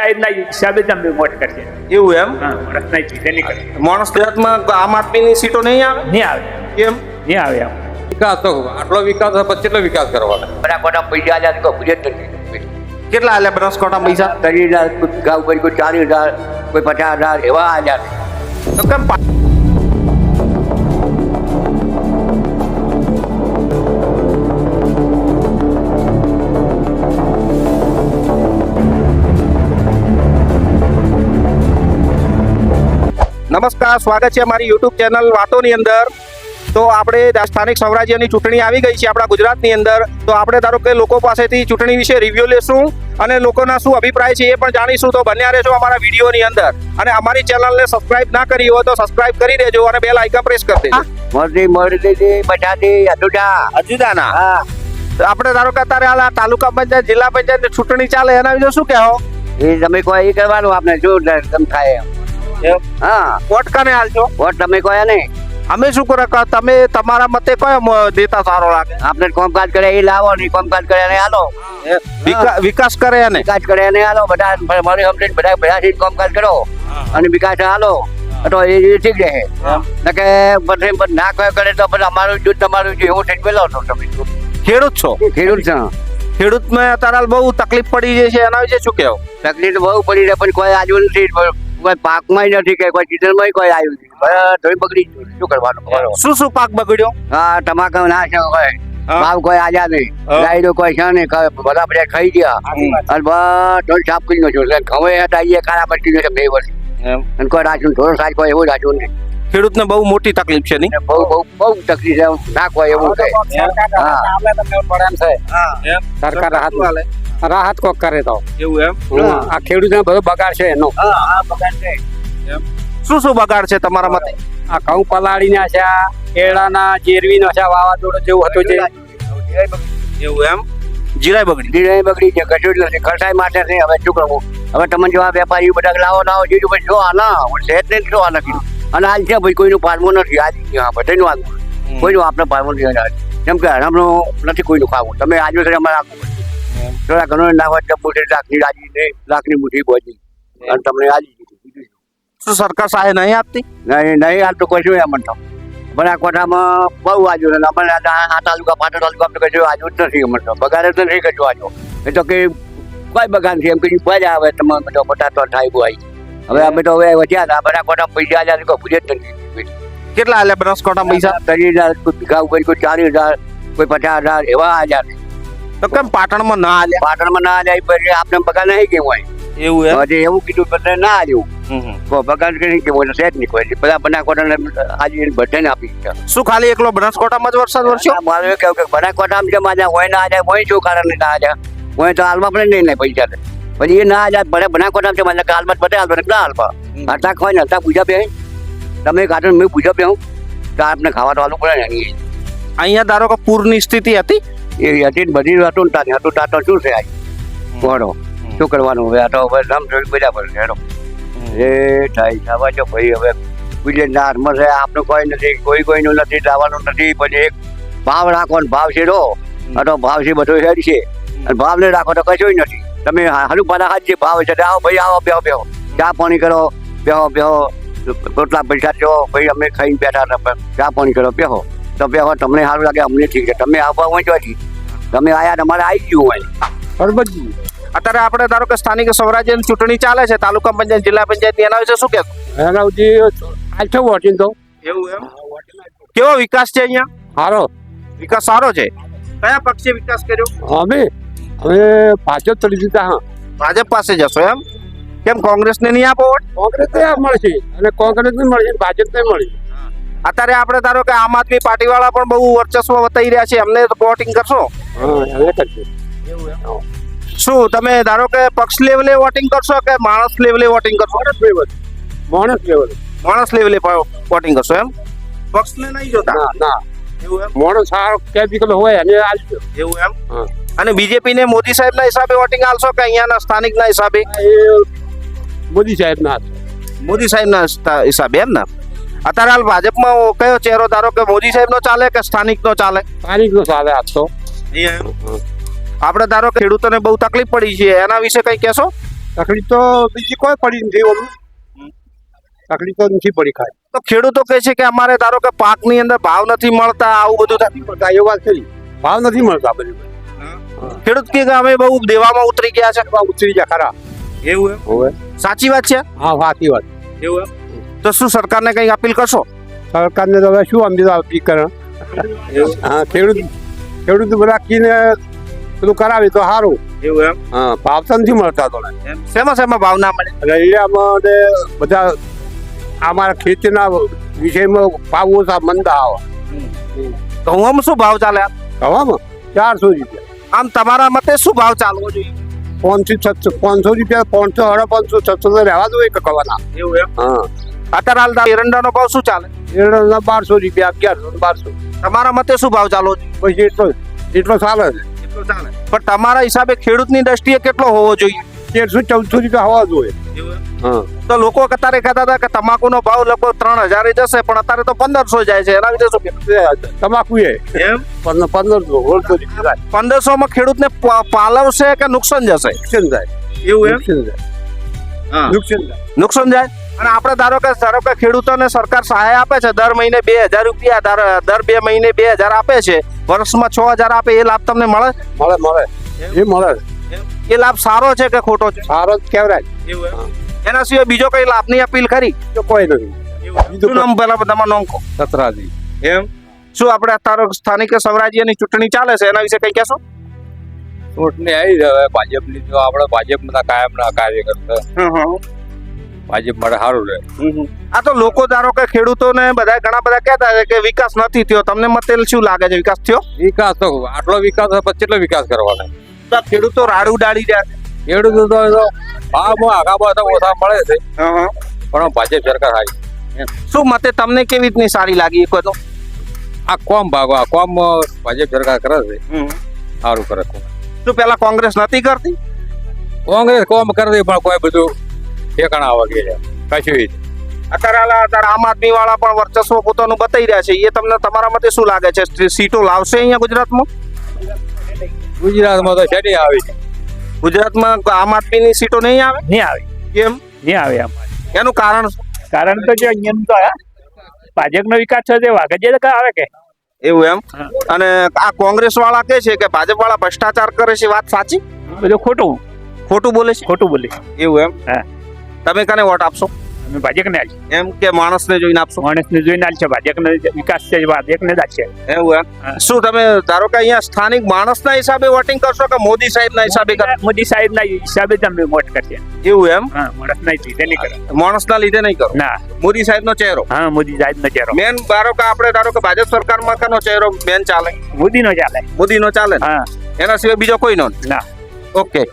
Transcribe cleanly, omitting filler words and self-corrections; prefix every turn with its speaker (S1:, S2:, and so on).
S1: ના હિસાબે જ અમે વોટ કરશે.
S2: એવું એમ?
S1: હા, વર્ષના હિસાબે નહીં કરે.
S2: માણસ ગુજરાતમાં આમ આદમીની સીટો નહીં આવે?
S1: નહીં આવે,
S2: કેમ?
S1: નહીં આવે આમ.
S3: વિકાસ તો આટલો વિકાસ હોય પછી કેટલો વિકાસ કરવાનો?
S4: બનાસકાંઠા પૈસા આલ્યા તો ગુજરાત નથી.
S2: કેટલા આલ્યા બનાસકાંઠા પૈસા?
S4: 30,000 ગામ કોઈ 40,000 કોઈ 50,000 એવા આલ્યા.
S2: તો કેમ નમસ્કાર, સ્વાગત છે અમારી યુટ્યુબ ચેનલ વાતોની અંદર. તો આપણે સ્થાનિક સ્વરાજ્યની ચૂંટણી આવી ગઈ છે આપણા ગુજરાતની અંદર. તો આપણે ધારો કે લોકો પાસેથી ચૂંટણી વિશે રિવ્યુ લેશું અને લોકોના શું અભિપ્રાય છે એ પણ જાણીશું. તો બન્યા રહેજો અમારા વિડીયોની અંદર અને અમારી ચેનલને સબસ્ક્રાઇબ ના કરી હોય તો સબસ્ક્રાઇબ કરી દેજો અને બેલ આઇકન પ્રેસ કરી દેજો.
S4: મોરડી બટાટી
S2: અજુદાના
S4: હા,
S2: આપણે ધારો કે અત્યારે હાલ તાલુકા પંચાયત જિલ્લા પંચાયત ચૂંટણી ચાલે એના વિશે શું કહેવો?
S4: એ તમે કોઈ એ કરવાનું આપણે જો તમ થાય એમ. હા,
S2: વોટ કને હાલશો?
S4: વોટ તમે કોઈ નહીં.
S2: અમે શું કરો કે તમે તમારા મતે કયો દેતા સારો લાગે?
S4: આપણે કામકાજ કરે એ લાવો ને કામકાજ કરે એને હાલો.
S2: વિકાસ કરે એને
S4: વિકાસ કરે એને હાલો. બધા મારી સમજણ બધા ભેગા કામકાજ કરો અને વિકાસ હાલો તો એ ઠીક રહે. કે બધે ના કયો કરે તો પછી અમારું જૂથ તમારું જો એવું ઠીક પેલો છો તમે
S2: ખેડૂત છો?
S4: ખેડૂત છે.
S2: ખેડૂતને અત્યારે બહુ તકલીફ પડી જાય છે એના વિશે શું કહેવો?
S4: તકલીફ બહુ પડી રહે પણ કોઈ આજુ નથી. કોઈ પાકમાં નથી કે કોઈ સીઝનમાં કોઈ આવ્યું નથી. ધોઈ બગડી શું કરવાનું?
S2: શું શું પાક બગડ્યો?
S4: હા, તમાકુ ના છે કોઈ ભાવ કોઈ આજા નહીં. ગાયડો કોઈ છે નહીં. બધા બધા ખાઈ ગયા અને બધું સાફ કરી નાખ્યું. ઘઉં હતા એ કાળા પડી ગયો 2 વર્ષ અને કોઈ રાખ્યું થોડો સાજ કોઈ એવું રાખ્યું નહીં.
S2: ખેડૂતને બહુ મોટી તકલીફ છે નહીં?
S4: બહુ બહુ બહુ તકલીફ છે. ના કોઈ એવું છે.
S3: સરકાર રાહત કોક કરે તો
S2: એવું એમ?
S3: આ ખેડૂતને બધો બગાડ છે એનો.
S2: શું શું બગાડ છે તમારા મતે?
S3: આ ઘઉં પલાળીના છે, આ કેળાના જેરવીનો છે, વાવાઝોડું જેવું હતું છે.
S2: એવું એમ? જીરાય બગડી?
S4: ધીરે બગડી છે. કશું નથી. ખર્ચાઈ માટે નહીં. હવે શું કરવું? હવે તમે જેવા વેપારી બધા લાવો લાવો જીજુ ભાઈ જો આના સેટ ને જો આ નથી અને હાલ છે ભાઈ કોઈનું પાડવું નથી. આજ બધાનું આગળ કોઈનું આપણે પાડવું નથી. કેમ કે હરામનું નથી કોઈનું ખાવું. તમે આજુ છે અમારે આપવું થોડા ઘણું નાખવા ચપ્પુ લાખની રાજી લાખની મુઠ્ઠી પહોંચી અને તમને આજી દીધું.
S2: શું સરકાર સહાય નહીં આપતી?
S4: નહીં નહીં હાલ તો કશું એમ તો બનાસકાંઠામાં બહુ આજુ છે. અમારે આ તાલુકા પાટણ તાલુકા આપણે કશું આજુ જ નથી. અમને તો બગાડ જ નથી કશું આજુ. એ તો કે કોઈ બગાડ નથી એમ કઈ પજા આવે તમારે બધો પટાતો થાય બોય. હવે અમે તો હવે વધ્યા હતા. બનાસકાંઠા પૈસા આલ્યા કોઈ પૂછે જ નથી.
S2: કેટલા આલ્યા બનાસકાંઠા પૈસા?
S4: 30,000 કોઈ ભીખા ઉપર કોઈ 40,000 કોઈ 50,000 એવા આલ્યા.
S2: તો કેમ પાટણમાં ના આલ્યા?
S4: પાટણમાં ના આલ્યા પછી આપણે બગાડ નહીં કેવું હોય.
S2: એવું એમ?
S4: હજી એવું કીધું બધા ના આલ્યું. બગાડ કરી કેવું હોય સેટ નહીં કોઈ. બધા બનાસકાંઠા આજે બધાને આપી દીધા.
S2: શું ખાલી એકલો બનાસકાંઠામાં જ વરસાદ વરસ્યો?
S4: મારું કેવું કે બનાસકાંઠામાં જેમ આજે હોય ના આજે હોય શું કારણ ના આજે હોય તો હાલમાં પણ નહીં પૈસા પછી એ ના આજે ભલે બનાસકાંઠામાં છે મને હાલમાં બધે હાલમાં ના હાલમાં આટા ખવાય ને આટા પૂજા બે તમે કાઢો મેં પૂજા બે તો આપને ખાવા તો હાલવું પડે ને.
S2: અહીંયા ધારો કે પૂરની સ્થિતિ હતી
S4: એ હતી બધી હતું ને હતું તાતો શું છે આજ બોલો શું કરવાનું? હવે આ તો હવે રમ જોઈ બધા પર હેડો એ થાય થવા જો ભાઈ. હવે ગુજરાતના હાથમાં છે. આપણે કોઈ નથી કોઈનું નથી જવાનું નથી. પછી એક ભાવ રાખો ને ભાવ છે રો આ તો ભાવ છે બધો હેડ છે અને ભાવ નહીં રાખો તો કશું નથી. તમે હાલું પાછા હાથ જે ભાવ છે આવો ભાઈ આવો બેહો બેહો ચા પાણી કરો બેહો બેહો કેટલા પૈસા છો ભાઈ અમે ખાઈને બેઠા હતા ચા પાણી કરો બેહો તો બેહો. તમને સારું લાગે અમને ઠીક છે. તમે આવવા હોય ચોથી તમે આયા તમારે આવી ગયું હોય
S3: બરોબર.
S2: અત્યારે આપણે ધારો કે સ્થાનિક સ્વરાજ્યની ચૂંટણી ચાલે છે તાલુકા પંચાયત જિલ્લા પંચાયત એના વિશે શું કહેશો?
S3: એના સુધી હાલ છે વોટિંગ તો.
S2: એવું એમ? કેવો વિકાસ છે અહીંયા?
S3: સારો
S2: વિકાસ સારો છે. કયા પક્ષે વિકાસ કર્યો?
S3: અમે ભાજપ તરી દીધા. હા,
S2: ભાજપ પાસે જશો એમ? કેમ કોંગ્રેસને નહીં આપો વોટ?
S3: કોંગ્રેસ મળશે અને કોંગ્રેસ મળશે ભાજપ ને મળશે.
S2: અત્યારે આપણે ધારો કે આમ આદમી પાર્ટી વાળા પણ બહુ વર્ચસ્વ બતાવી રહ્યા છે. એમને વોટિંગ કરશો?
S3: હા, એને કરશે.
S2: શું તમે ધારો કે પક્ષ લેવલે વોટિંગ કરશો કે માણસ લેવલે વોટિંગ કરશો? માણસ લેવલે વોટિંગ કરશો એમ? પક્ષને નહીં જોતા?
S3: ના ના,
S2: એવું એમ?
S3: માણસ સારો કેપિકલ હોય અને આલજો.
S2: એવું એમ? અને બીજેપી ને મોદી સાહેબ ના હિસાબે વોટિંગ આલશો કે અહીંયાના સ્થાનિક ના હિસાબે?
S3: મોદી સાહેબ ના
S2: મોદી સાહેબ ના હિસાબે એમ ને? અત્યારે હાલ ભાજપમાં કયો ચહેરો ધારો કે મોદી સાહેબ નો ચાલે કે સ્થાનિક નો ચાલે?
S3: સ્થાનિક નો ચાલે આજ તો.
S2: આપણે ધારો કે ખેડૂતોને બહુ તકલીફ પડી છે એના વિશે કઈ કહેશો?
S5: તકલીફ તો બીજી કોઈ પડી નથી ઓલું તકલીફ તો નથી પડી ખાય
S2: તો ખેડૂતો કહે છે કે અમારે ધારો કે પાકની અંદર ભાવ નથી મળતા, આવું બધું થાય.
S5: એ વાત કરી ભાવ નથી મળતા બધું
S2: ખેડૂત કે અમે બહુ દેવામાં ઉતરી ગયા છે.
S5: ઉતરી જાય ખરા
S2: એવું
S5: હોવે
S2: સાચી વાત છે.
S5: હા સાચી વાત
S2: એવું તો શું સરકારને કઈ અપીલ કરશો?
S5: સરકારને તો હવે શું અમને અપીલ કરે હા ખેડૂત રાખીને પેલું કરાવી તો સારું.
S2: એવું એમ
S5: હા ભાવ તો નથી મળતા તો
S2: શેમાં શેમાં ભાવ ના મળે?
S5: રૈયામાં ને બધા અમારા ખેતીના વિષયમાં ભાવ ઓછા મંદા આવે
S2: ઘઉંમાં શું ભાવ ચાલે?
S5: હવામાં 400 રૂપિયા
S2: આમ તમારા મતે શું ભાવ ચાલવો જોઈએ?
S5: 500 રૂપિયા 500 550 600 તો રહેવા દો એક કવાના.
S2: એવું એમ
S5: હા
S2: અત્યારે હાલ એરંડાનો ભાવ શું ચાલે?
S5: એરંડા 1200 રૂપિયા 1100 1200
S2: તમારા મતે શું ભાવ ચાલવો જોઈએ?
S5: પછી એટલો ચાલે છે.
S2: પણ તમારા હિસાબે ખેડૂતની દ્રષ્ટિએ કેટલો હોવો જોઈએ?
S5: 1300 1400 રૂપિયા હોવા જોઈએ. હા
S2: તો લોકો અત્યારે કહેતા હતા કે તમાકુનો ભાવ લગભગ 3000 જશે, પણ અત્યારે તો 1500 જાય છે. એના વિશે શું કહેવું?
S5: તમાકુ એ
S2: એમ
S5: 1500 રૂપિયા
S2: 1500 માં ખેડૂતને પાલવશે કે નુકસાન જશે?
S5: નુકસાન થાય
S2: એવું
S5: નુકસાન જાય નુકસાન થાય
S2: નુકસાન જાય. અને આપણે ધારો કે ખેડૂતોને સરકાર સહાય આપે છે, દર મહિને 2000 રૂપિયા, દર 2 મહિને 2000 આપે છે, વર્ષમાં 6000 આપે, એ લાભ તમને મળે?
S5: મળે એ મળે
S2: એ લાભ સારો છે કે ખોટો છે?
S5: સારો જ કહેવાય.
S2: એના સિવાય બીજો કઈ લાભની અપીલ કરી?
S5: તો કોઈ નથી.
S2: શું નામ પહેલા તમારું નામ કહો.
S5: સતરાજી
S2: એમ શું આપણે અત્યારે સ્થાનિક સ્વરાજ્યની ચૂંટણી ચાલે છે, એના વિશે કઈ કહેશો?
S6: ચૂંટણી આવી હવે ભાજપની, તો આપણે ભાજપના કાયમના કાર્યકર્તા ભાજપ માટે સારું રહે.
S2: આ તો લોકો ધારો કે ખેડૂતોને બધા ઘણા બધા કહેતા છે કે વિકાસ નથી થયો. તમને મતે શું લાગે છે, વિકાસ થયો?
S6: વિકાસ તો આટલો વિકાસ પછી કેટલો વિકાસ કરવાનો?
S2: તો આ ખેડૂતો રાડું ડાળી રહ્યા છે.
S6: ખેડૂતો તો ભાવમાં આઘા તો ઓછા મળે છે, પણ ભાજપ સરકાર આવી.
S2: શું મતે તમને કેવી રીતની સારી લાગી? કોઈ તો
S6: આ કોમ ભાગો આ કોમ ભાજપ સરકાર કરે છે, સારું કરે.
S2: શું પેલા કોંગ્રેસ નથી કરતી?
S6: કોંગ્રેસ કોમ કરે છે પણ કોઈ બધું ઠેકાણા વગેરે કશું.
S2: અત્યારે આમ આદમી વાળા પણ વર્ચસ્વ પોતાનું બતાવી રહ્યા છે. એ તમને તમારા મતે શું લાગે છે, સીટો લાવશે અહીંયા ગુજરાતમાં?
S6: ગુજરાતમાં તો શેની આવી છે.
S2: ગુજરાતમાં આમ આદમીની સીટો નહીં આવે?
S1: નહીં આવે,
S2: કેમ?
S1: નહીં આવે અમારે.
S2: એનું કારણ શું?
S1: કારણ તો જે અહીંયા તો ભાજપનો વિકાસ થયો તે વાઘજીએ તો આવે કે
S2: એવું એમ? અને આ કોંગ્રેસ વાળા કે છે કે ભાજપ વાળા ભ્રષ્ટાચાર કરે છે, વાત સાચી?
S1: બધું ખોટું
S2: બોલે છે?
S1: ખોટું બોલે.
S2: એવું એમ?
S1: હા.
S2: તમે કને વોટ આપશો?
S1: અમે ભાજપને આલી,
S2: એમ કે માણસને જોઈને આપશો?
S1: માણસને જોઈને આલ છે. ભાજપનો વિકાસ છે, ભાજપને જ છે.
S2: એવું એમ? શું તમે ધારો કે અહીંયા સ્થાનિક માણસના હિસાબે વોટિંગ કરશો કે મોદી સાહેબના હિસાબે કરશો?
S1: મોદી સાહેબના હિસાબે જ અમે વોટ કરશે.
S2: એવું એમ?
S1: હા, માણસના લીધે નહીં કરે.
S2: માણસના લીધે નહીં કરો?
S1: ના,
S2: મોદી સાહેબનો ચહેરો
S1: હા, મોદી સાહેબનો ચહેરો.
S2: મેન ધારો કે ભાજપ સરકારમાં કનો ચહેરો મેન ચાલે?
S1: મોદીનો ચાલે.
S2: મોદીનો ચાલે ને?
S1: હા.
S2: એના સિવાય બીજો કોઈનો?
S1: ના.
S2: ઓકે.